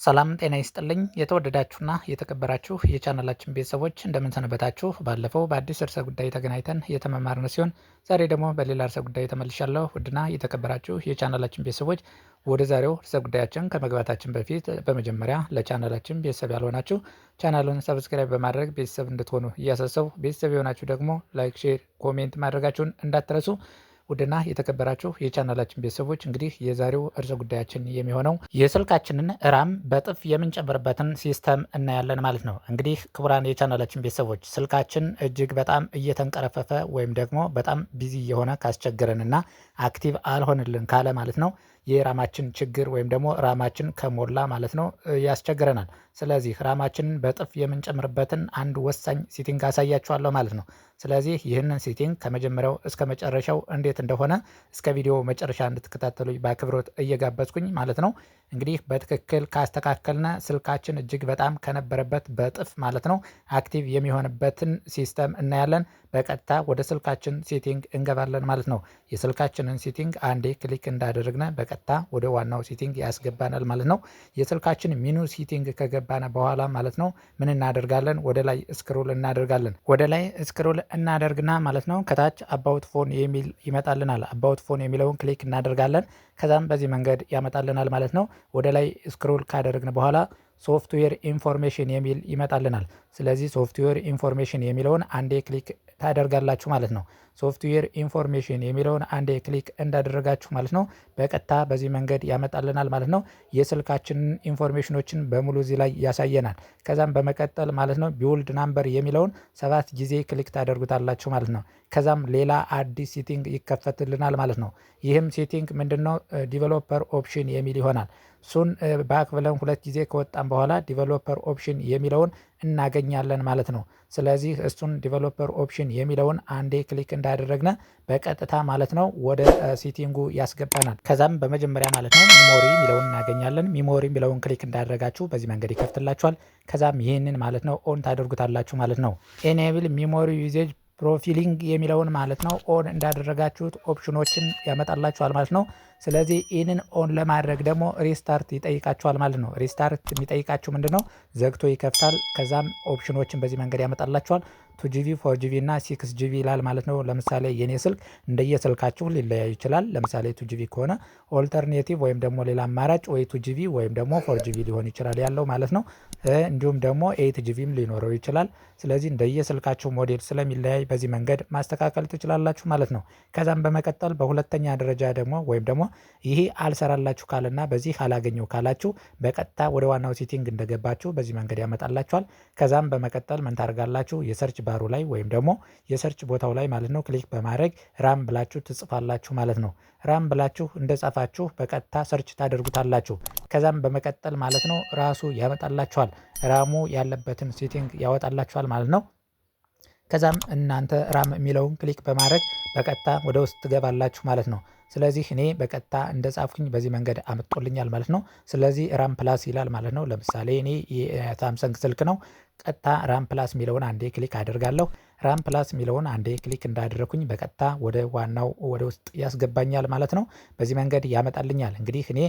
ሰላም ጤና ይስጥልኝ የተወደዳችሁና የተከበራችሁ የቻናላችን ቤተሰቦች እንደምን ሰነበታችሁ። ባለፈው በአዲስ ርዕሰ ጉዳይ ተገናኝተን የተመማርን ሲሆን ዛሬ ደግሞ በሌላ ርዕሰ ጉዳይ ተመልሻለሁ። ውድና የተከበራችሁ የቻናላችን ቤተሰቦች ወደ ዛሬው ርዕሰ ጉዳያችን ከመግባታችን በፊት በመጀመሪያ ለቻናላችን ቤተሰብ ያልሆናችሁ ቻናሉን ሰብስክራይብ በማድረግ ቤተሰብ እንድትሆኑ እያሳሰቡ ቤተሰብ የሆናችሁ ደግሞ ላይክ፣ ሼር፣ ኮሜንት ማድረጋችሁን እንዳትረሱ። ውድና የተከበራችሁ የቻናላችን ቤተሰቦች እንግዲህ የዛሬው ርዕሰ ጉዳያችን የሚሆነው የስልካችንን ራም በጥፍ የምንጨምርበትን ሲስተም እናያለን ማለት ነው። እንግዲህ ክቡራን የቻናላችን ቤተሰቦች ስልካችን እጅግ በጣም እየተንቀረፈፈ ወይም ደግሞ በጣም ቢዚ የሆነ ካስቸገረንና አክቲቭ አልሆንልን ካለ ማለት ነው የራማችን ችግር ወይም ደግሞ ራማችን ከሞላ ማለት ነው ያስቸግረናል። ስለዚህ ራማችንን በጥፍ የምንጨምርበትን አንድ ወሳኝ ሴቲንግ አሳያችኋለሁ ማለት ነው። ስለዚህ ይህንን ሴቲንግ ከመጀመሪያው እስከ መጨረሻው እንዴት እንደሆነ እስከ ቪዲዮ መጨረሻ እንድትከታተሉ በአክብሮት እየጋበዝኩኝ ማለት ነው። እንግዲህ በትክክል ካስተካከልነ ስልካችን እጅግ በጣም ከነበረበት በጥፍ ማለት ነው አክቲቭ የሚሆንበትን ሲስተም እናያለን። በቀጥታ ወደ ስልካችን ሴቲንግ እንገባለን ማለት ነው። የስልካችንን ሴቲንግ አንዴ ክሊክ እንዳደረግነ በቀጥታ ወደ ዋናው ሴቲንግ ያስገባናል ማለት ነው። የስልካችን ሚኑ ሴቲንግ ከገባነ በኋላ ማለት ነው ምን እናደርጋለን? ወደ ላይ ስክሮል እናደርጋለን። ወደ ላይ ስክሮል እናደርግና ማለት ነው ከታች አባውት ፎን የሚል ይመጣልናል። አባውት ፎን የሚለውን ክሊክ እናደርጋለን። ከዛም በዚህ መንገድ ያመጣልናል ማለት ነው። ወደ ላይ ስክሮል ካደረግን በኋላ ሶፍትዌር ኢንፎርሜሽን የሚል ይመጣልናል። ስለዚህ ሶፍትዌር ኢንፎርሜሽን የሚለውን አንዴ ክሊክ ታደርጋላችሁ ማለት ነው። ሶፍትዌር ኢንፎርሜሽን የሚለውን አንዴ ክሊክ እንዳደረጋችሁ ማለት ነው በቀጥታ በዚህ መንገድ ያመጣልናል ማለት ነው። የስልካችንን ኢንፎርሜሽኖችን በሙሉ እዚህ ላይ ያሳየናል። ከዛም በመቀጠል ማለት ነው ቢውልድ ናምበር የሚለውን 7 ጊዜ ክሊክ ታደርጉታላችሁ ማለት ነው። ከዛም ሌላ አዲስ ሴቲንግ ይከፈትልናል ማለት ነው። ይህም ሴቲንግ ምንድነው? ዲቨሎፐር ኦፕሽን የሚል ይሆናል። እሱን ባክ ብለን 2 ጊዜ ከወጣን በኋላ ዲቨሎፐር ኦፕሽን የሚለውን እናገኛለን ማለት ነው። ስለዚህ እሱን ዲቨሎፐር ኦፕሽን የሚለውን አንዴ ክሊክ እንዳደረግነ በቀጥታ ማለት ነው ወደ ሴቲንጉ ያስገባናል። ከዛም በመጀመሪያ ማለት ነው ሚሞሪ የሚለውን እናገኛለን። ሚሞሪ የሚለውን ክሊክ እንዳደረጋችሁ በዚህ መንገድ ይከፍትላችኋል። ከዛም ይህንን ማለት ነው ኦን ታደርጉታላችሁ ማለት ነው። ኤኔብል ሚሞሪ ዩዜጅ ፕሮፊሊንግ የሚለውን ማለት ነው ኦን እንዳደረጋችሁት ኦፕሽኖችን ያመጣላችኋል ማለት ነው። ስለዚህ ይህንን ኦን ለማድረግ ደግሞ ሪስታርት ይጠይቃችኋል ማለት ነው። ሪስታርት የሚጠይቃችሁ ምንድነው? ዘግቶ ይከፍታል። ከዛም ኦፕሽኖችን በዚህ መንገድ ያመጣላችኋል። 2GB 4GB እና 6GB ይላል ማለት ነው። ለምሳሌ የኔ ስልክ እንደየስልካችሁ ሊለያዩ ይችላል። ለምሳሌ 2GB ከሆነ ኦልተርኔቲቭ ወይም ደግሞ ሌላ አማራጭ ወይ 2GB ወይም ደግሞ 4GB ሊሆን ይችላል ያለው ማለት ነው። እንዲሁም ደግሞ 8GBም ሊኖረው ይችላል። ስለዚህ እንደየስልካችሁ ሞዴል ስለሚለያይ በዚህ መንገድ ማስተካከል ትችላላችሁ ማለት ነው። ከዛም በመቀጠል በሁለተኛ ደረጃ ደግሞ ወይም ደግሞ ይሄ አልሰራላችሁ ካለና በዚህ አላገኘው ካላችሁ በቀጥታ ወደ ዋናው ሴቲንግ እንደገባችሁ በዚህ መንገድ ያመጣላችኋል። ከዛም በመቀጠል ምን ታደርጋላችሁ? የሰርች ባሩ ላይ ወይም ደግሞ የሰርች ቦታው ላይ ማለት ነው ክሊክ በማድረግ ራም ብላችሁ ትጽፋላችሁ ማለት ነው። ራም ብላችሁ እንደጻፋችሁ በቀጥታ ሰርች ታደርጉታላችሁ። ከዛም በመቀጠል ማለት ነው ራሱ ያመጣላችኋል። ራሙ ያለበትን ሴቲንግ ያወጣላችኋል ማለት ነው። ከዛም እናንተ ራም የሚለውን ክሊክ በማድረግ በቀጥታ ወደ ውስጥ ትገባላችሁ ማለት ነው። ስለዚህ እኔ በቀጥታ እንደጻፍኩኝ በዚህ መንገድ አመጣልኛል ማለት ነው። ስለዚህ ራም ፕላስ ይላል ማለት ነው። ለምሳሌ እኔ የሳምሰንግ ስልክ ነው። ቀጥታ ራም ፕላስ የሚለውን አንዴ ክሊክ አደርጋለሁ። ራም ፕላስ የሚለውን አንዴ ክሊክ እንዳደረኩኝ በቀጥታ ወደ ዋናው ወደ ውስጥ ያስገባኛል ማለት ነው። በዚህ መንገድ ያመጣልኛል። እንግዲህ እኔ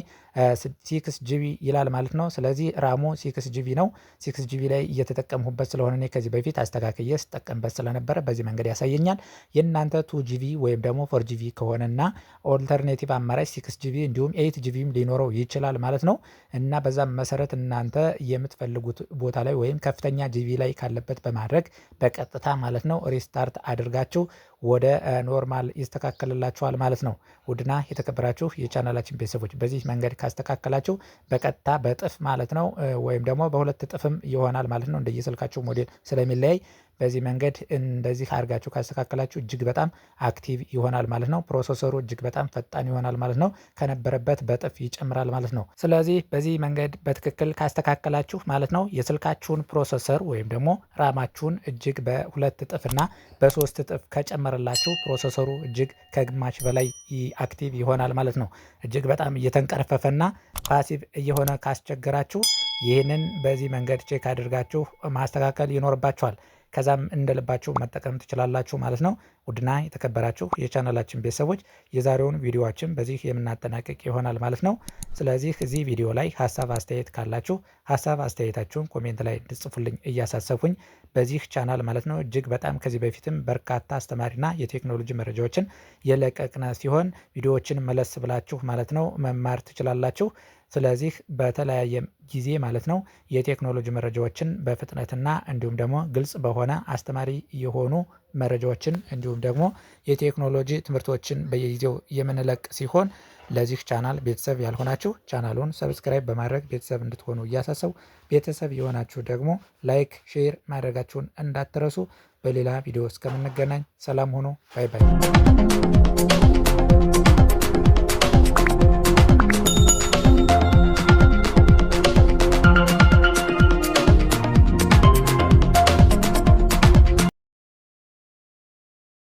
6GB ይላል ማለት ነው። ስለዚህ ራሙ 6GB ነው። 6GB ላይ እየተጠቀምሁበት ስለሆነ እኔ ከዚህ በፊት አስተካክዬ ስጠቀምበት ስለነበረ በዚህ መንገድ ያሳየኛል። የእናንተ 2GB ወይም ደግሞ 4GB ከሆነና ኦልተርኔቲቭ አማራጭ 6GB እንዲሁም 8GBም ሊኖረው ይችላል ማለት ነው። እና በዛም መሰረት እናንተ የምትፈልጉት ቦታ ላይ ወይም ከፍተኛ ጂቢ ላይ ካለበት በማድረግ በቀጥታ ማለት ነው ሪስታርት አድርጋችሁ ወደ ኖርማል ይስተካከልላችኋል ማለት ነው። ውድና የተከበራችሁ የቻናላችን ቤተሰቦች በዚህ መንገድ ካስተካከላችሁ በቀጥታ በጥፍ ማለት ነው ወይም ደግሞ በሁለት እጥፍም ይሆናል ማለት ነው። እንደየስልካችሁ ሞዴል ስለሚለያይ በዚህ መንገድ እንደዚህ አድርጋችሁ ካስተካከላችሁ እጅግ በጣም አክቲቭ ይሆናል ማለት ነው። ፕሮሰሰሩ እጅግ በጣም ፈጣን ይሆናል ማለት ነው። ከነበረበት በጥፍ ይጨምራል ማለት ነው። ስለዚህ በዚህ መንገድ በትክክል ካስተካከላችሁ ማለት ነው የስልካችሁን ፕሮሰሰር ወይም ደግሞ ራማችሁን እጅግ በ2 እጥፍና በ3 እጥፍ ከጨመረላችሁ ፕሮሰሰሩ እጅግ ከግማሽ በላይ አክቲቭ ይሆናል ማለት ነው። እጅግ በጣም እየተንቀረፈፈና ፓሲቭ እየሆነ ካስቸገራችሁ ይህንን በዚህ መንገድ ቼክ አድርጋችሁ ማስተካከል ይኖርባችኋል። ከዛም እንደልባችሁ መጠቀም ትችላላችሁ ማለት ነው። ውድና የተከበራችሁ የቻናላችን ቤተሰቦች የዛሬውን ቪዲዮችን በዚህ የምናጠናቀቅ ይሆናል ማለት ነው። ስለዚህ እዚህ ቪዲዮ ላይ ሀሳብ አስተያየት ካላችሁ ሀሳብ አስተያየታችሁን ኮሜንት ላይ እንድጽፉልኝ እያሳሰብኩኝ በዚህ ቻናል ማለት ነው እጅግ በጣም ከዚህ በፊትም በርካታ አስተማሪና የቴክኖሎጂ መረጃዎችን የለቀቅነ ሲሆን ቪዲዮዎችን መለስ ብላችሁ ማለት ነው መማር ትችላላችሁ። ስለዚህ በተለያየ ጊዜ ማለት ነው የቴክኖሎጂ መረጃዎችን በፍጥነትና እንዲሁም ደግሞ ግልጽ በሆነ አስተማሪ የሆኑ መረጃዎችን እንዲሁም ደግሞ የቴክኖሎጂ ትምህርቶችን በየጊዜው የምንለቅ ሲሆን ለዚህ ቻናል ቤተሰብ ያልሆናችሁ ቻናሉን ሰብስክራይብ በማድረግ ቤተሰብ እንድትሆኑ እያሳሰቡ ቤተሰብ የሆናችሁ ደግሞ ላይክ፣ ሼር ማድረጋችሁን እንዳትረሱ። በሌላ ቪዲዮ እስከምንገናኝ ሰላም ሁኑ። ባይ ባይ።